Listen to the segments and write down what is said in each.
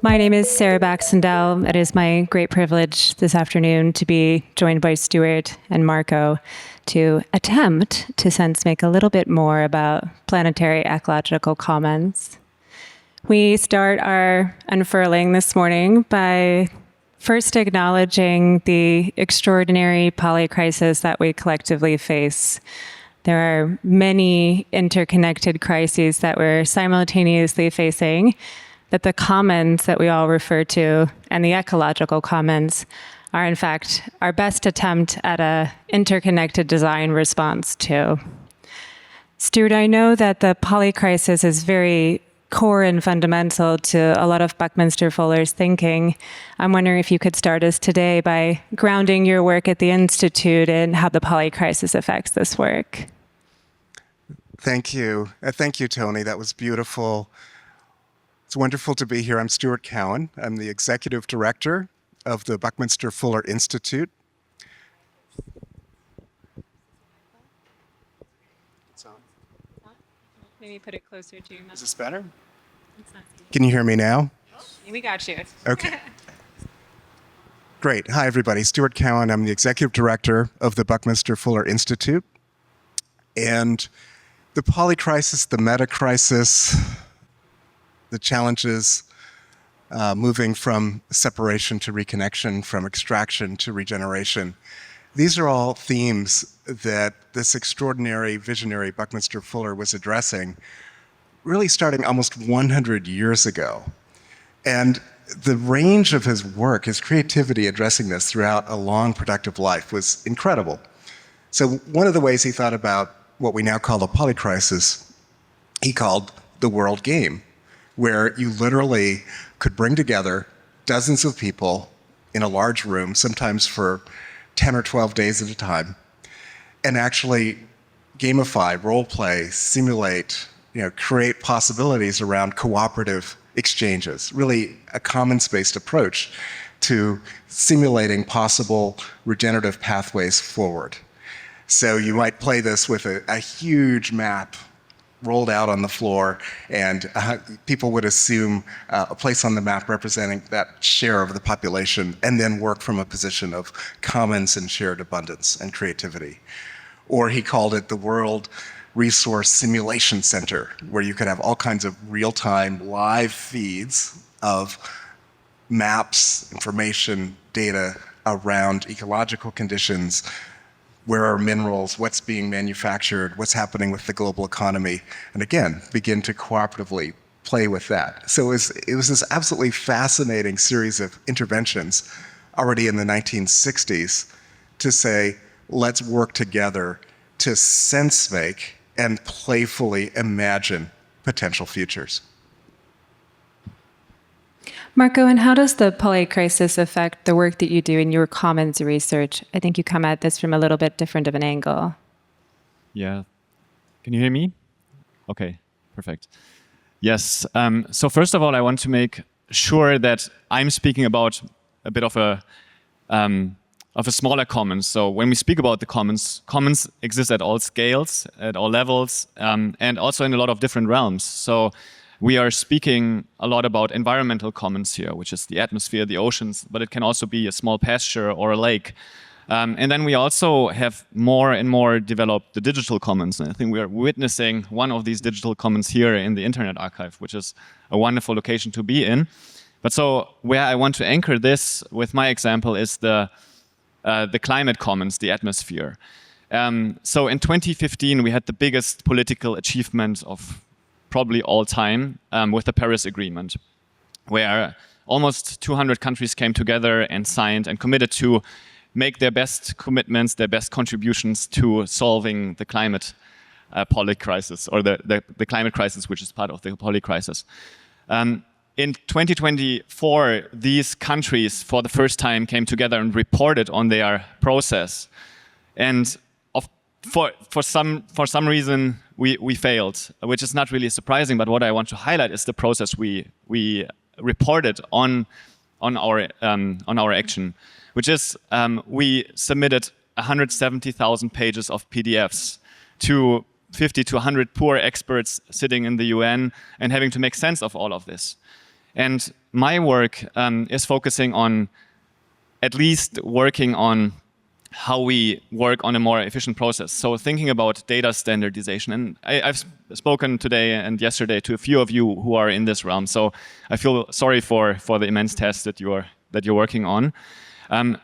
My name is Sarah Baxendell. It is my great privilege this afternoon to be joined by Stuart and Marco to attempt to sense-make a little bit more about planetary ecological commons. We start our unfurling this morning by first acknowledging the extraordinary polycrisis that we collectively face. There are many interconnected crises that we're simultaneously facing, that the commons that we all refer to and the ecological commons are in fact our best attempt at an interconnected design response to. Stuart, I know that the polycrisis is very core and fundamental to a lot of Buckminster Fuller's thinking. I'm wondering if you could start us today by grounding your work at the Institute and how the polycrisis affects this work. Thank you. Thank you, Tony. That was beautiful. It's wonderful to be here. I'm Stuart Cowan. I'm the Executive Director of the Buckminster Fuller Institute. It's on. Maybe put it closer to your mouth. Is this better? Can you hear me now? We got you. Okay. Great. Hi, everybody. Stuart Cowan. I'm the Executive Director of the Buckminster Fuller Institute. And the polycrisis, the meta-crisis, the challenges moving from separation to reconnection, from extraction to regeneration. These are all themes that this extraordinary visionary Buckminster Fuller was addressing, really starting almost 100 years ago. And the range of his work, his creativity addressing this throughout a long, productive life was incredible. So one of the ways he thought about what we now call the polycrisis, he called the world game, where you literally could bring together dozens of people in a large room, sometimes for 10 or 12 days at a time, and actually gamify, role play, simulate, create possibilities around cooperative exchanges, really a commons-based approach to simulating possible regenerative pathways forward. So you might play this with a huge map rolled out on the floor, and people would assume a place on the map representing that share of the population, and then work from a position of commons and shared abundance and creativity. Or he called it the World Resource Simulation Center, where you could have all kinds of real-time live feeds of maps, information, data around ecological conditions. Where are minerals, what's being manufactured, what's happening with the global economy, and again, begin to cooperatively play with that. So it was this absolutely fascinating series of interventions already in the 1960s to say, let's work together to sense-make and playfully imagine potential futures. Marco, and how does the polycrisis affect the work that you do in your commons research? I think you come at this from a little bit different of an angle. Yeah. Can you hear me? Okay, perfect. Yes. So first of all, I want to make sure that I'm speaking about a bit of a smaller commons. So when we speak about the commons exist at all scales, at all levels, and also in a lot of different realms. So we are speaking a lot about environmental commons here, which is the atmosphere, the oceans, but it can also be a small pasture or a lake. And then we also have more and more developed the digital commons. And I think we are witnessing one of these digital commons here in the Internet Archive, which is a wonderful location to be in. But so where I want to anchor this with my example is the climate commons, the atmosphere. So in 2015, we had the biggest political achievement of probably all time with the Paris Agreement, where almost 200 countries came together and signed and committed to make their best commitments, their best contributions to solving the climate polycrisis, or the climate crisis, which is part of the polycrisis. In 2024, these countries for the first time came together and reported on their process. And for some reason, we failed, which is not really surprising. But what I want to highlight is the process we reported on our action, which is we submitted 170,000 pages of PDFs to 50 to 100 poor experts sitting in the UN and having to make sense of all of this. And my work is focusing on at least working on how we work on a more efficient process. So thinking about data standardization. And I've spoken today and yesterday to a few of you who are in this realm. So I feel sorry for the immense task that you're working on.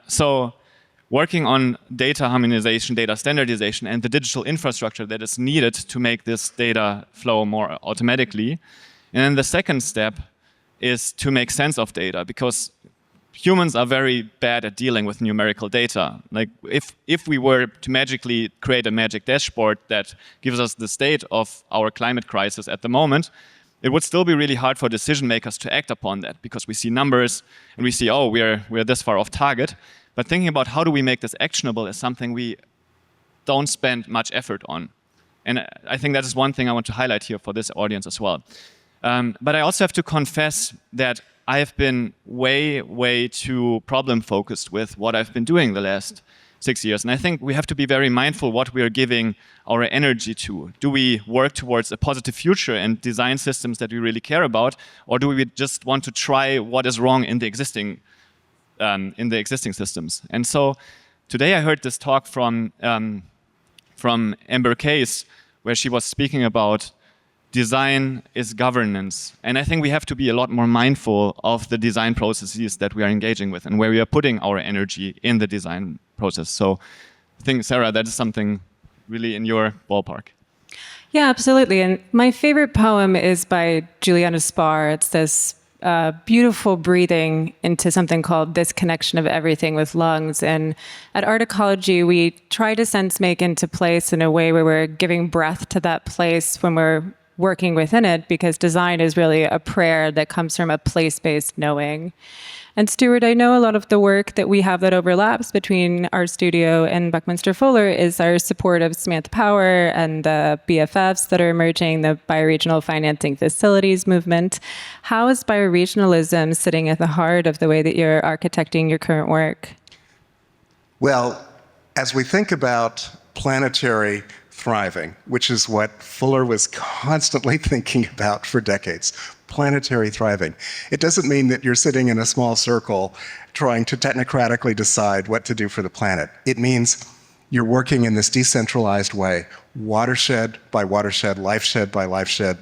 So working on data harmonization, data standardization, and the digital infrastructure that is needed to make this data flow more automatically. And then the second step is to make sense of data, because humans are very bad at dealing with numerical data. Like if we were to magically create a magic dashboard that gives us the state of our climate crisis at the moment, it would still be really hard for decision makers to act upon that, because we see numbers and we see, oh, we're this far off target. But thinking about how do we make this actionable is something we don't spend much effort on. And I think that is one thing I want to highlight here for this audience as well. But I also have to confess that I have been way too problem-focused with what I've been doing the last 6 years. And I think we have to be very mindful what we are giving our energy to. Do we work towards a positive future and design systems that we really care about? Or do we just want to try what is wrong in the existing systems? And so today I heard this talk from Amber Case, where she was speaking about design is governance. And I think we have to be a lot more mindful of the design processes that we are engaging with and where we are putting our energy in the design process. So I think, Sarah, that is something really in your ballpark. Yeah, absolutely. And my favorite poem is by Juliana Spar. It's this beautiful breathing into something called This Connection of Everything with Lungs. And at Art Ecology, we try to sense-make into place in a way where we're giving breath to that place when we're working within it, because design is really a prayer that comes from a place-based knowing. And Stuart, I know a lot of the work that we have that overlaps between our studio and Buckminster Fuller is our support of Samantha Power and the BFFs that are emerging, the bioregional financing facilities movement. How is bioregionalism sitting at the heart of the way that you're architecting your current work? Well, as we think about planetary thriving, which is what Fuller was constantly thinking about for decades, planetary thriving. It doesn't mean that you're sitting in a small circle trying to technocratically decide what to do for the planet. It means you're working in this decentralized way, watershed by watershed, lifeshed by lifeshed.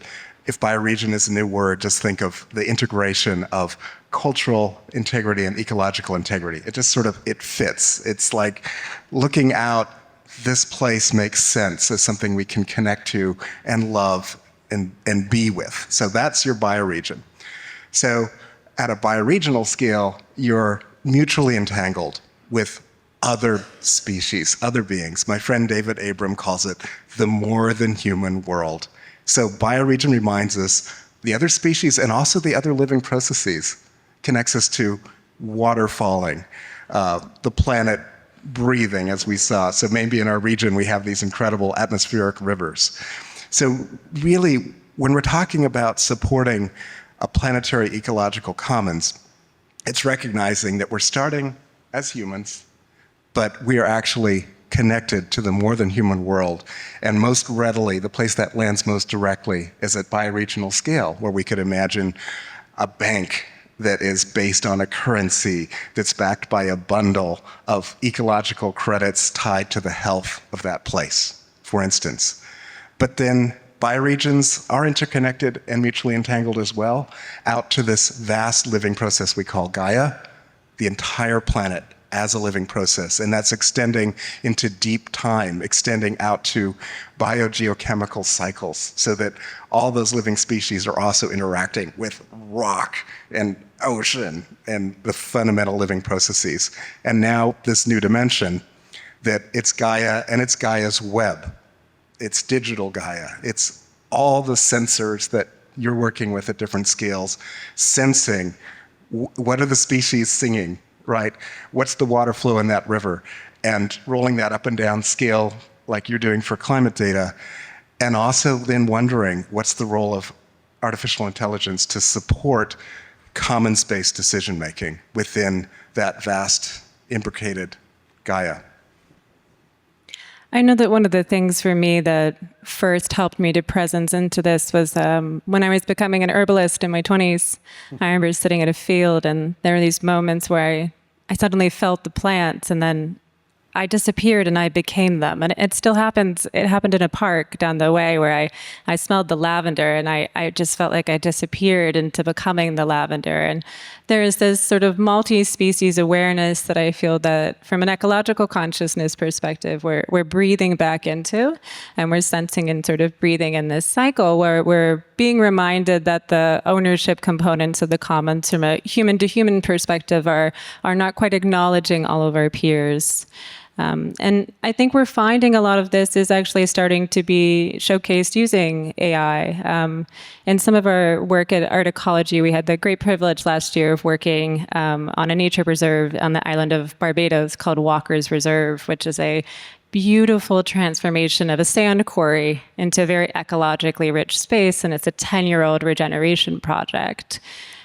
If bioregion is a new word, just think of the integration of cultural integrity and ecological integrity. It just it fits. It's like looking out, this place makes sense as something we can connect to and love and be with. So that's your bioregion. So at a bioregional scale, you're mutually entangled with other species, other beings. My friend David Abram calls it the more than human world. So bioregion reminds us the other species and also the other living processes, connects us to water falling, the planet breathing, as we saw. So maybe in our region, we have these incredible atmospheric rivers. So really, when we're talking about supporting a planetary ecological commons, it's recognizing that we're starting as humans, but we are actually connected to the more than human world. And most readily, the place that lands most directly is at bioregional scale, where we could imagine a bank that is based on a currency that's backed by a bundle of ecological credits tied to the health of that place, for instance. But then bioregions are interconnected and mutually entangled as well, out to this vast living process we call Gaia, the entire planet as a living process. And that's extending into deep time, extending out to biogeochemical cycles, so that all those living species are also interacting with rock and ocean and the fundamental living processes. And now this new dimension that it's Gaia and it's Gaia's web. It's digital Gaia. It's all the sensors that you're working with at different scales, sensing what are the species singing, right? What's the water flow in that river? And rolling that up and down scale like you're doing for climate data. And also then wondering what's the role of artificial intelligence to support commons-based decision-making within that vast imbricated Gaia. I know that one of the things for me that first helped me to presence into this was when I was becoming an herbalist in my 20s. I remember sitting at a field, and there were these moments where I suddenly felt the plants, and then I disappeared and I became them. And it still happens. It happened in a park down the way where I smelled the lavender, and I just felt like I disappeared into becoming the lavender. And there's this sort of multi-species awareness that I feel that from an ecological consciousness perspective, we're breathing back into, and we're sensing and sort of breathing in this cycle where we're being reminded that the ownership components of the commons from a human to human perspective are not quite acknowledging all of our peers. And I think we're finding a lot of this is actually starting to be showcased using AI. In some of our work at Ecology, we had the great privilege last year of working on a nature preserve on the island of Barbados called Walker's Reserve, which is a beautiful transformation of a sand quarry into a very ecologically rich space, and it's a 10-year-old regeneration project.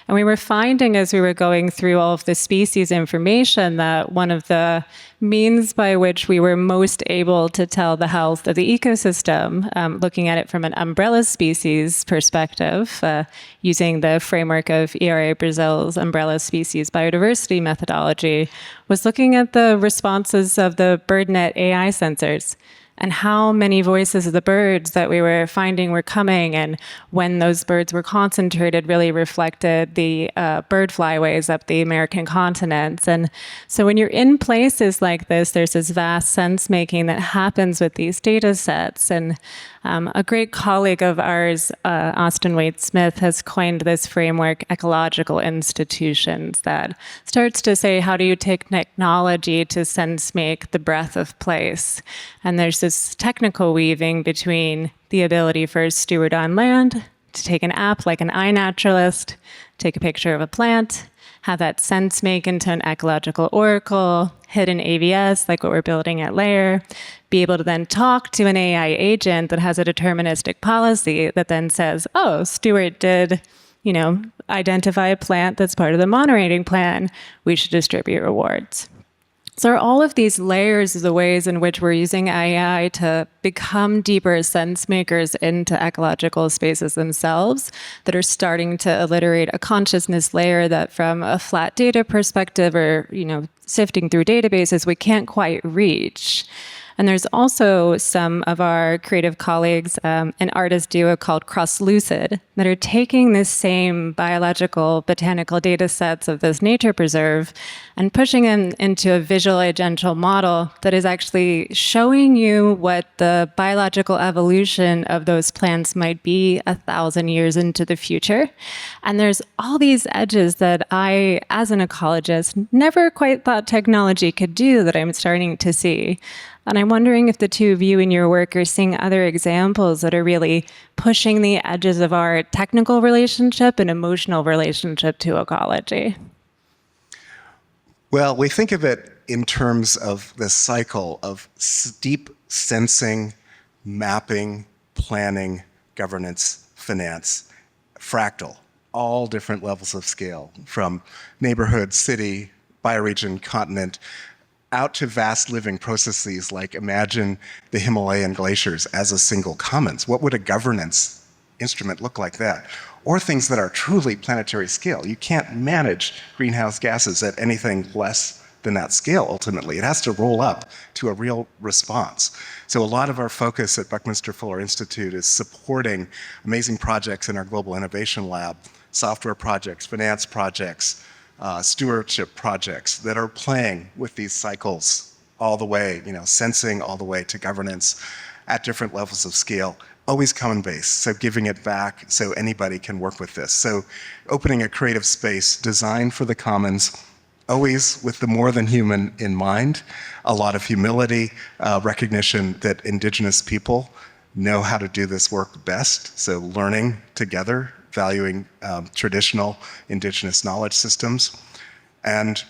And we were finding as we were going through all of the species information that one of the means by which we were most able to tell the health of the ecosystem, looking at it from an umbrella species perspective, using the framework of ERA Brazil's umbrella species biodiversity methodology, was looking at the responses of the BirdNet AI sensors and how many voices of the birds that we were finding were coming, and when those birds were concentrated really reflected the bird flyways up the American continents. And so when you're in places like this, there's this vast sense making that happens with these data sets. And a great colleague of ours, Austin Wade Smith, has coined this framework, ecological institutions, that starts to say, how do you take technology to sense make the breath of place? And there's this technical weaving between the ability for a steward on land to take an app like an iNaturalist, take a picture of a plant, have that sense make into an ecological oracle, hit an AVS like what we're building at Layer, be able to then talk to an AI agent that has a deterministic policy that then says, oh, Stuart did, identify a plant that's part of the moderating plan. We should distribute rewards. So all of these layers of the ways in which we're using AI to become deeper sense makers into ecological spaces themselves that are starting to alliterate a consciousness layer that from a flat data perspective or, sifting through databases, we can't quite reach. And there's also some of our creative colleagues, an artist duo called Cross Lucid, that are taking this same biological, botanical data sets of this nature preserve and pushing them into a visual agential model that is actually showing you what the biological evolution of those plants might be 1,000 years into the future. And there's all these edges that I, as an ecologist, never quite thought technology could do that I'm starting to see. And I'm wondering if the two of you in your work are seeing other examples that are really pushing the edges of our technical relationship and emotional relationship to ecology. Well, we think of it in terms of the cycle of deep sensing, mapping, planning, governance, finance, fractal, all different levels of scale, from neighborhood, city, bioregion, continent, out to vast living processes like imagine the Himalayan glaciers as a single commons. What would a governance instrument look like that? Or things that are truly planetary scale. You can't manage greenhouse gases at anything less than that scale ultimately. It has to roll up to a real response. So a lot of our focus at Buckminster Fuller Institute is supporting amazing projects in our Global Innovation Lab, software projects, finance projects, stewardship projects that are playing with these cycles all the way, sensing all the way to governance at different levels of scale, always common base, so giving it back so anybody can work with this. So opening a creative space designed for the commons, always with the more than human in mind, a lot of humility, recognition that indigenous people know how to do this work best, so learning together, valuing traditional indigenous knowledge systems, and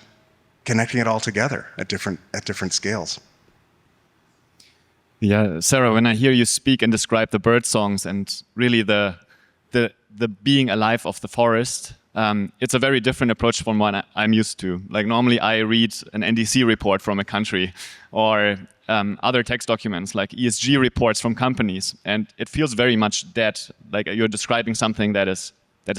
connecting it all together at different scales. Yeah, Sarah, when I hear you speak and describe the bird songs and really the being alive of the forest, it's a very different approach from what I'm used to. Like normally I read an NDC report from a country, or other text documents like ESG reports from companies, and it feels very much dead. Like you're describing something that is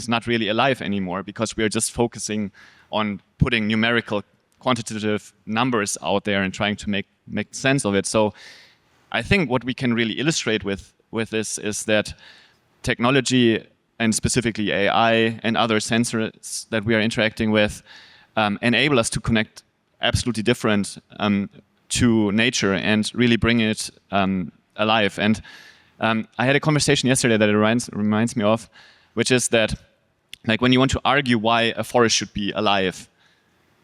not really alive anymore, because we are just focusing on putting numerical, quantitative numbers out there and trying to make sense of it. So I think what we can really illustrate with this is that technology, and specifically AI and other sensors that we are interacting with, enable us to connect absolutely different to nature and really bring it alive. And I had a conversation yesterday that it reminds me of, which is that, like, when you want to argue why a forest should be alive,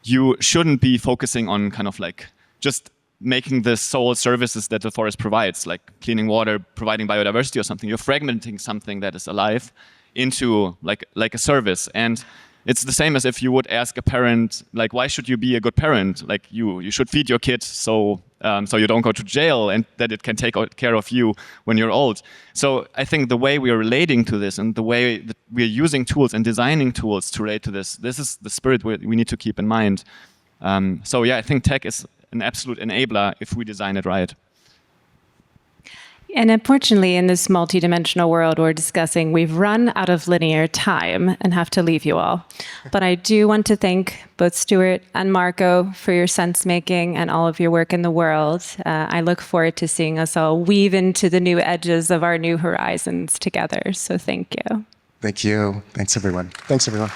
you shouldn't be focusing on kind of like just making the sole services that the forest provides, like cleaning water, providing biodiversity or something. You're fragmenting something that is alive into like a service. And it's the same as if you would ask a parent, like, why should you be a good parent? Like, you should feed your kid so you don't go to jail, and that it can take care of you when you're old. So I think the way we are relating to this and the way that we are using tools and designing tools to relate to this is the spirit we need to keep in mind. So yeah, I think tech is an absolute enabler if we design it right. And unfortunately, in this multidimensional world we're discussing, we've run out of linear time and have to leave you all. But I do want to thank both Stuart and Marco for your sense-making and all of your work in the world. I look forward to seeing us all weave into the new edges of our new horizons together. So thank you. Thank you. Thanks, everyone. Thanks, everyone.